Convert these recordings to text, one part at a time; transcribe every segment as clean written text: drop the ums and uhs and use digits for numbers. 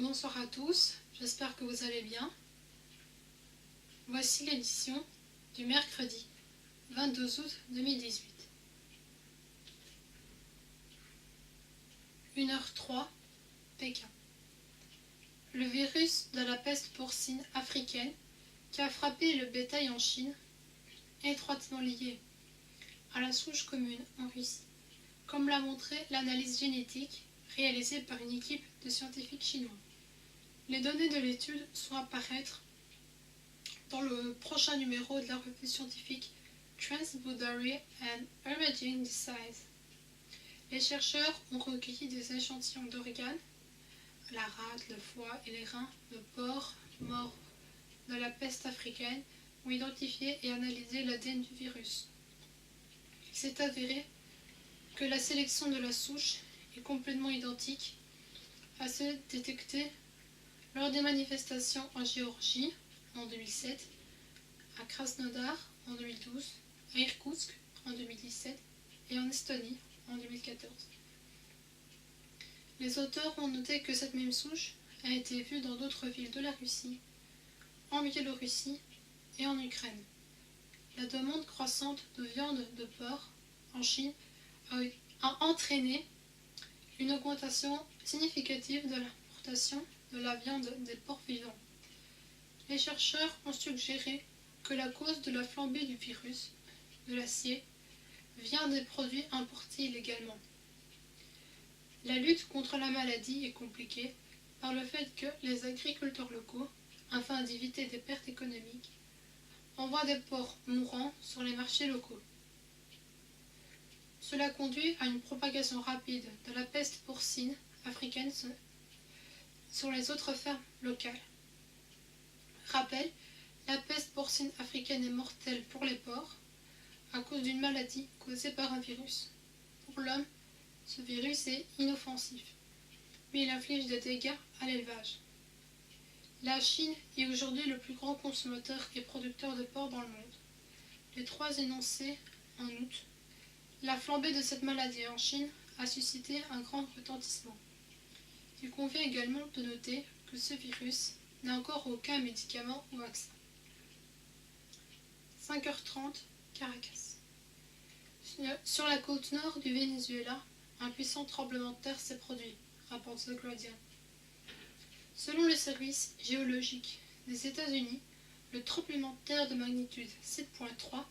Bonsoir à tous, j'espère que vous allez bien. Voici l'édition du mercredi 22 août 2018. 1h03, Pékin. Le virus de la peste porcine africaine qui a frappé le bétail en Chine est étroitement lié à la souche commune en Russie, comme l'a montré l'analyse génétique réalisée par une équipe de scientifiques chinois. Les données de l'étude sont à paraître dans le prochain numéro de la revue scientifique Transboundary and Emerging Disease. Les chercheurs ont recueilli des échantillons d'organes, la rate, le foie et les reins de porcs morts de la peste africaine, ont identifié et analysé l'ADN du virus. Il s'est avéré que la sélection de la souche est complètement identique à celle détectée lors des manifestations en Géorgie en 2007, à Krasnodar en 2012, à Irkoutsk en 2017 et en Estonie en 2014. Les auteurs ont noté que cette même souche a été vue dans d'autres villes de la Russie, en Biélorussie et en Ukraine. La demande croissante de viande de porc en Chine a entraîné une augmentation significative de l'importation de la viande des porcs vivants. Les chercheurs ont suggéré que la cause de la flambée du virus de l'acier vient des produits importés illégalement. La lutte contre la maladie est compliquée par le fait que les agriculteurs locaux, afin d'éviter des pertes économiques, envoient des porcs mourants sur les marchés locaux. Cela conduit à une propagation rapide de la peste porcine africaine sur les autres fermes locales. Rappel, la peste porcine africaine est mortelle pour les porcs à cause d'une maladie causée par un virus. Pour l'homme, ce virus est inoffensif, mais il inflige des dégâts à l'élevage. La Chine est aujourd'hui le plus grand consommateur et producteur de porc dans le monde. Les 3 énoncés en août, la flambée de cette maladie en Chine a suscité un grand retentissement. Il convient également de noter que ce virus n'a encore aucun médicament ou vaccin. 5h30, Caracas. Sur la côte nord du Venezuela, un puissant tremblement de terre s'est produit, rapporte The Guardian. Selon le service géologique des États-Unis, le tremblement de terre de magnitude 7.3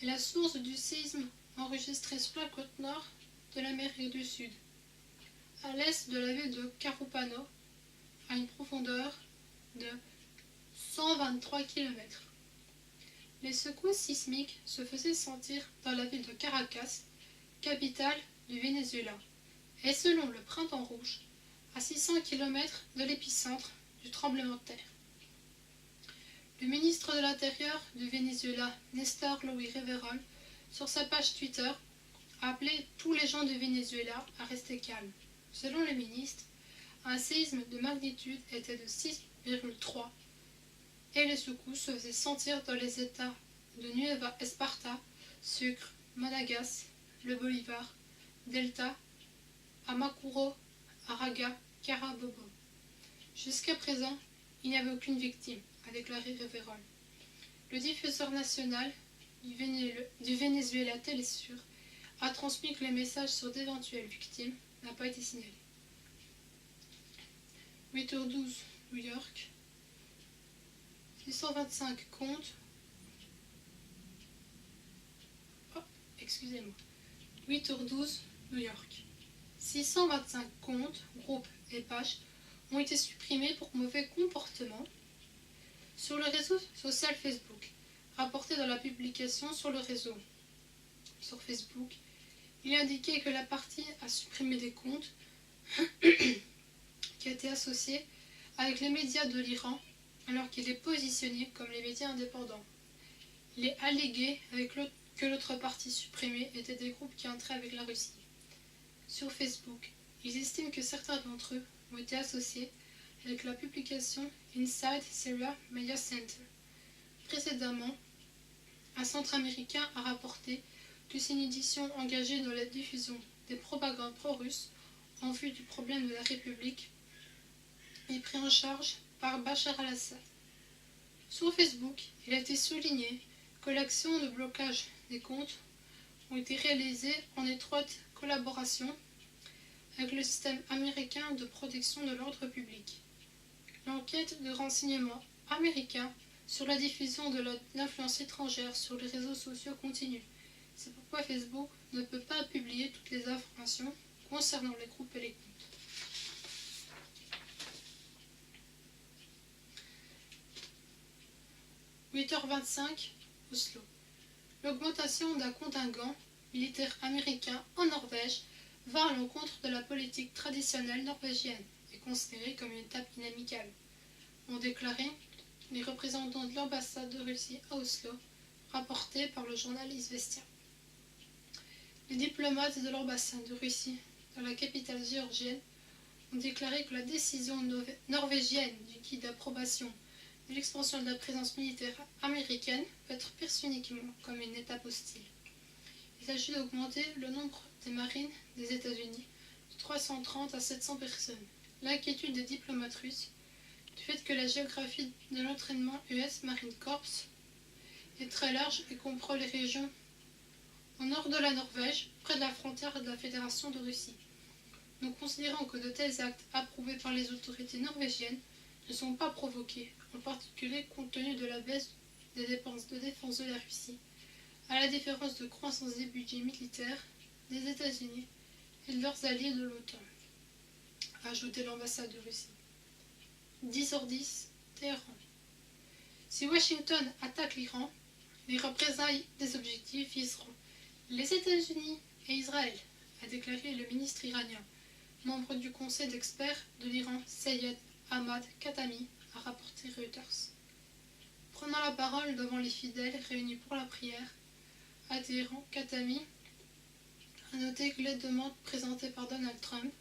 est la source du séisme enregistré sur la côte nord de l'Amérique du Sud, à l'est de la ville de Carúpano, à une profondeur de 123 km. Les secousses sismiques se faisaient sentir dans la ville de Caracas, capitale du Venezuela, et selon le Printemps rouge, à 600 km de l'épicentre du tremblement de terre. Le ministre de l'Intérieur du Venezuela, Néstor Louis Reverol, sur sa page Twitter, a appelé tous les gens du Venezuela à rester calmes. Selon le ministre, un séisme de magnitude était de 6,3 et les secousses se faisaient sentir dans les États de Nueva Esparta, Sucre, Managas, le Bolivar, Delta, Amacuro, Araga, Carabobo. Jusqu'à présent, il n'y avait aucune victime, a déclaré Reverol. Le diffuseur national du Venezuela Télésur a transmis que les messages sur d'éventuelles victimes n'ont pas été signalés. 8h12, New York. 625 comptes. Oh, excusez-moi. 8h12, New York. 625 comptes, groupes et pages ont été supprimés pour mauvais comportement sur le réseau social Facebook, rapporté dans la publication sur le réseau. Sur Facebook, il indiquait que la partie a supprimé des comptes qui étaient associés avec les médias de l'Iran, alors qu'il est positionné comme les médias indépendants. Il est allégué que l'autre partie supprimée était des groupes qui entraient avec la Russie. Sur Facebook, ils estiment que certains d'entre eux ont été associés avec la publication Inside Syria Media Center. Précédemment, un centre américain a rapporté que c'est une édition engagée dans la diffusion des propagandes pro-russes en vue du problème de la République est pris en charge par Bachar al-Assad. Sur Facebook, il a été souligné que l'action de blocage des comptes ont été réalisées en étroite collaboration avec le système américain de protection de l'ordre public. L'enquête de renseignement américain sur la diffusion de l'influence étrangère sur les réseaux sociaux continue. C'est pourquoi Facebook ne peut pas publier toutes les informations concernant les groupes et les comptes. 8h25, Oslo. L'augmentation d'un contingent militaire américain en Norvège va à l'encontre de la politique traditionnelle norvégienne et considérée comme une étape inamicale, ont déclaré les représentants de l'ambassade de Russie à Oslo, rapporté par le journal Izvestia. Les diplomates de l'ambassade de Russie dans la capitale géorgienne ont déclaré que la décision norvégienne du guide d'approbation de l'expansion de la présence militaire américaine peut être perçue uniquement comme une étape hostile. Il s'agit d'augmenter le nombre des marines des États-Unis de 330 à 700 personnes. L'inquiétude des diplomates russes du fait que la géographie de l'entraînement US Marine Corps est très large et comprend les régions au nord de la Norvège, près de la frontière de la Fédération de Russie. Nous considérons que de tels actes approuvés par les autorités norvégiennes ne sont pas provoqués, en particulier compte tenu de la baisse des dépenses de défense de la Russie, à la différence de croissance des budgets militaires des États-Unis et de leurs alliés de l'OTAN, a ajouté l'ambassade de Russie. 10h10, Téhéran. Si Washington attaque l'Iran, les représailles des objectifs viseront les États-Unis et Israël, a déclaré le ministre iranien, membre du conseil d'experts de l'Iran Seyed Ahmad Khatami, a rapporté Reuters. Prenant la parole devant les fidèles réunis pour la prière à Téhéran, Khatami a noté que les demandes présentées par Donald Trump,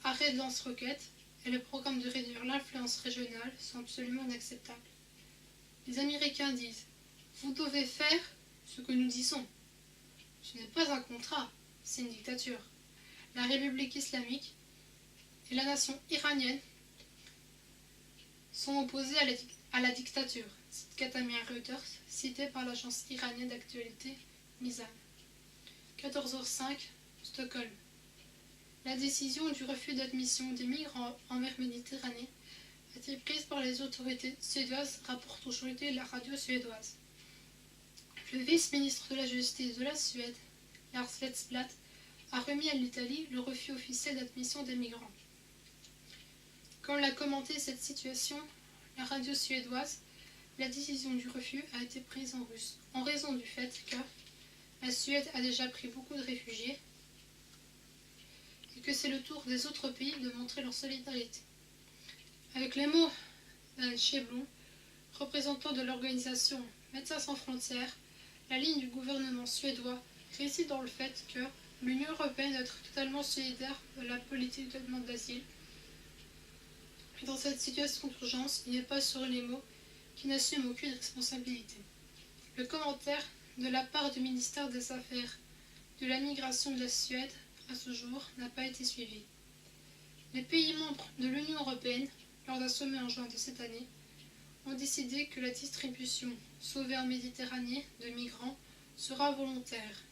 arrêt de lance-roquettes et le programme de réduire l'influence régionale sont absolument inacceptables. Les Américains disent « Vous devez faire ce que nous disons ». Ce n'est pas un contrat, c'est une dictature. La République islamique et la nation iranienne sont opposés à la dictature, cite Khatami à Reuters, cité par l'agence iranienne d'actualité Mizan. 14h05, Stockholm. La décision du refus d'admission des migrants en mer Méditerranée a été prise par les autorités suédoises, rapporte aujourd'hui la radio suédoise. Le vice-ministre de la Justice de la Suède, Lars Westblad, a remis à l'Italie le refus officiel d'admission des migrants. Comme l'a commenté cette situation, la radio suédoise, la décision du refus a été prise en russe, en raison du fait que la Suède a déjà pris beaucoup de réfugiés et que c'est le tour des autres pays de montrer leur solidarité. Avec les mots d'Anne Cheblon, représentant de l'organisation Médecins sans frontières, la ligne du gouvernement suédois réside dans le fait que l'Union européenne doit être totalement solidaire de la politique de demande d'asile. Et dans cette situation d'urgence, il n'est pas sur les mots qui n'assument aucune responsabilité. Le commentaire de la part du ministère des Affaires de la migration de la Suède à ce jour n'a pas été suivi. Les pays membres de l'Union européenne, lors d'un sommet en juin de cette année, ont décidé que la distribution sauvée en Méditerranée de migrants sera volontaire,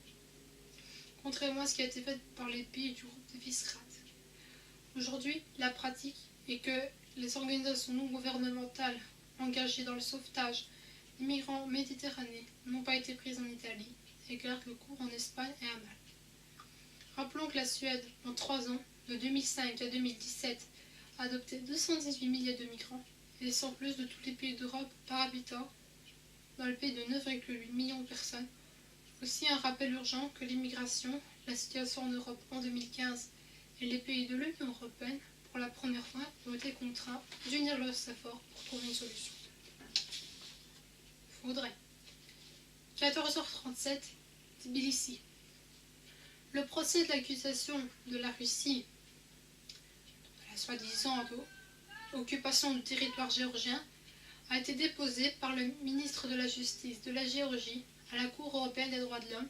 contrairement à ce qui a été fait par les pays du groupe de Visegrad. Aujourd'hui, la pratique est que les organisations non gouvernementales engagées dans le sauvetage des migrants méditerranéens n'ont pas été prises en Italie et gardent le cours en Espagne et à Malte. Rappelons que la Suède, en 3 ans, de 2005 à 2017, a adopté 218 milliers de migrants, et sans plus de tous les pays d'Europe par habitant, dans le pays de 9,8 millions de personnes. Aussi un rappel urgent que l'immigration, la situation en Europe en 2015 et les pays de l'Union européenne, pour la première fois, ont été contraints d'unir leurs efforts pour trouver une solution. Faudrait. 14h37, Tbilissi. Le procès de l'accusation de la Russie, de la soi-disant occupation du territoire géorgien, a été déposé par le ministre de la Justice de la Géorgie à la Cour européenne des droits de l'homme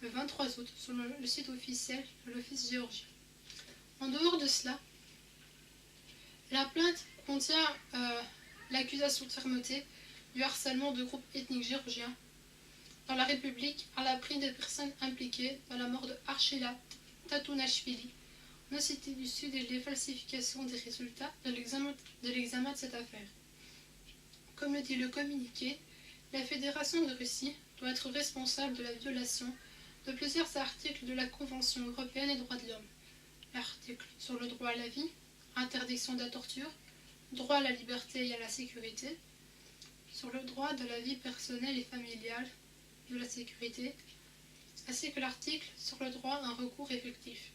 le 23 août, selon le site officiel de l'Office géorgien. En dehors de cela, La plainte contient l'accusation de fermeté du harcèlement de groupes ethniques géorgiens dans la République à la prise des personnes impliquées dans la mort de Archila Tatounachvili en Ossétie du Sud et les falsifications des résultats de l'examen de cette affaire. Comme le dit le communiqué, la Fédération de Russie doit être responsable de la violation de plusieurs articles de la Convention européenne des droits de l'homme. L'article sur le droit à la vie, interdiction de la torture, droit à la liberté et à la sécurité, sur le droit de la vie personnelle et familiale, de la sécurité, ainsi que l'article sur le droit à un recours effectif.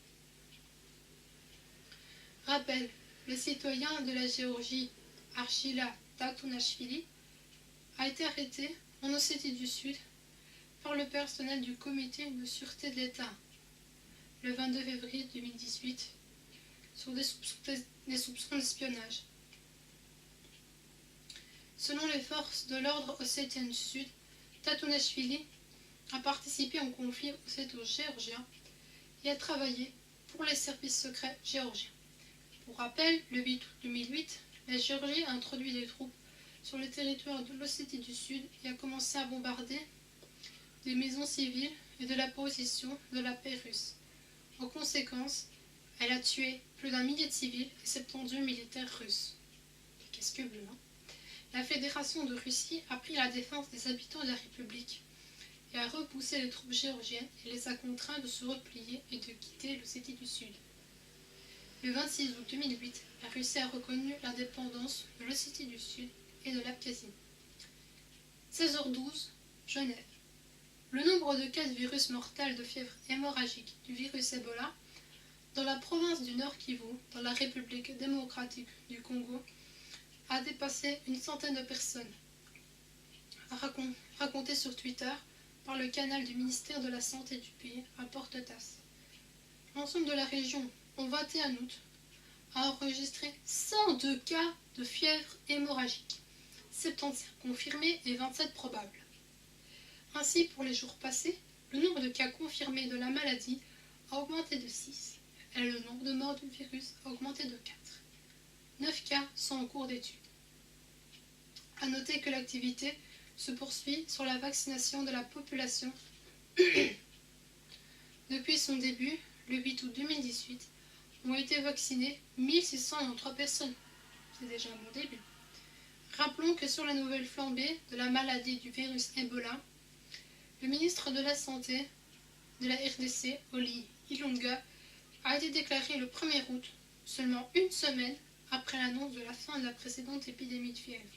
Rappel, le citoyen de la Géorgie, Archila Tatounachvili, a été arrêté en Ossétie du Sud par le personnel du comité de sûreté de l'État le 22 février 2018 sur des soupçons d'espionnage. Selon les forces de l'ordre ossétiennes du Sud, Tatounachvili a participé au conflit osséto-géorgien et a travaillé pour les services secrets géorgiens. Pour rappel, le 8 août 2008, la Géorgie a introduit des troupes sur le territoire de l'Ossétie du Sud et a commencé à bombarder des maisons civiles et de la position de la paix russe. En conséquence, elle a tué plus d'un millier de civils et 72 militaires russes. Qu'est-ce que bleu, hein? La Fédération de Russie a pris la défense des habitants de la République et a repoussé les troupes géorgiennes et les a contraints de se replier et de quitter l'Ossétie du Sud. Le 26 août 2008, la Russie a reconnu l'indépendance de l'Ossétie du Sud et de l'Abkhazie. 16h12, Genève. Le nombre de cas de virus mortel de fièvre hémorragique du virus Ebola dans la province du Nord Kivu, dans la République démocratique du Congo, a dépassé une centaine de personnes, raconté sur Twitter par le canal du ministère de la Santé du pays, rapporte TASS. L'ensemble de la région, au 21 août, a enregistré 102 cas de fièvre hémorragique, 75 confirmés et 27 probables. Ainsi, pour les jours passés, le nombre de cas confirmés de la maladie a augmenté de 6 et le nombre de morts du virus a augmenté de 4. 9 cas sont en cours d'étude. A noter que l'activité se poursuit sur la vaccination de la population. Depuis son début, le 8 août 2018, ont été vaccinées 1603 personnes. C'est déjà un bon début. Rappelons que sur la nouvelle flambée de la maladie du virus Ebola, le ministre de la Santé de la RDC, Oli Ilunga, a été déclaré le 1er août, seulement une semaine après l'annonce de la fin de la précédente épidémie de fièvre.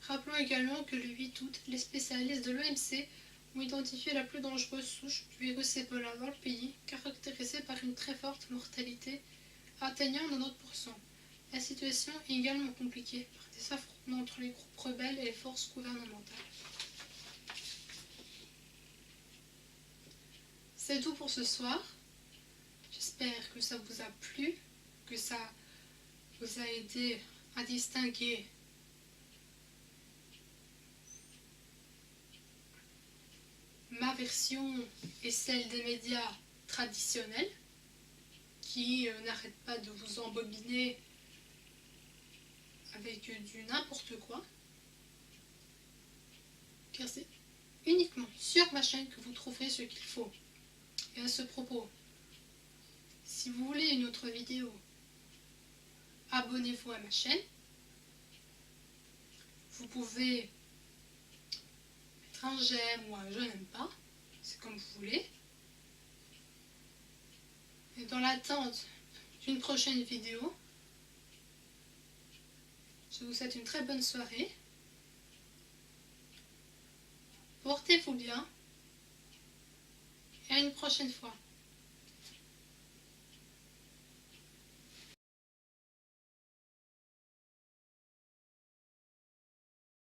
Rappelons également que le 8 août, les spécialistes de l'OMC ont identifié la plus dangereuse souche du virus Ebola dans le pays, caractérisée par une très forte mortalité atteignant 90%. La situation est également compliquée par des affrontements entre les groupes rebelles et les forces gouvernementales. C'est tout pour ce soir. J'espère que ça vous a plu, que ça vous a aidé à distinguer ma version et celle des médias traditionnels qui n'arrêtent pas de vous embobiner avec du n'importe quoi, car c'est uniquement sur ma chaîne que vous trouverez ce qu'il faut. Et à ce propos, si vous voulez une autre vidéo, abonnez-vous à ma chaîne. Vous pouvez mettre un j'aime ou un je n'aime pas, c'est comme vous voulez. Et dans l'attente d'une prochaine vidéo, je vous souhaite une très bonne soirée. Portez-vous bien et à une prochaine fois.